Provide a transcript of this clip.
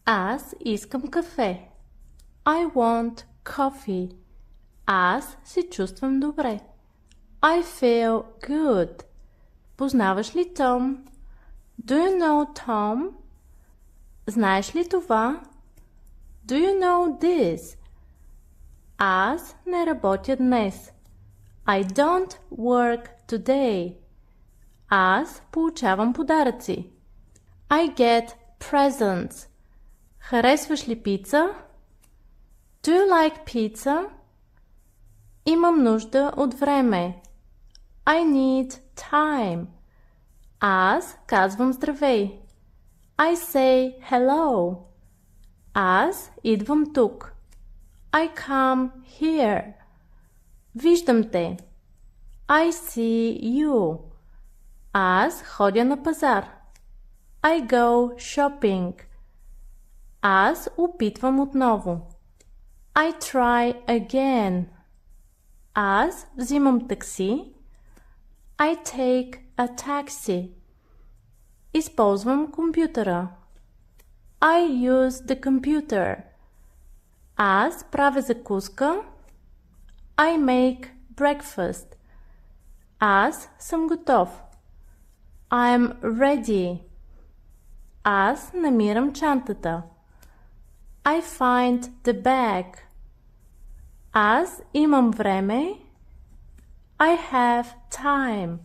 Аз искам кафе. I want coffee. Аз се чувствам добре. I feel good. Познаваш ли Том? Do you know Tom? Знаеш ли това? Do you know this? Аз не работя днес. I don't work today. Аз получавам подаръци. I get presents. Харесваш ли пица? Do you like pizza? Имам нужда от време. I need time. Аз казвам здравей. I say hello. Аз идвам тук. I come here. Виждам те. I see you. Аз ходя на пазар. I go shopping. Аз опитвам отново. I try again. Аз взимам такси. I take a taxi. Използвам компютъра. I use the computer. Аз правя закуска. I make breakfast. Аз съм готов. I'm ready. Аз намирам чантата. I find the bag. Аз имам време. I have time.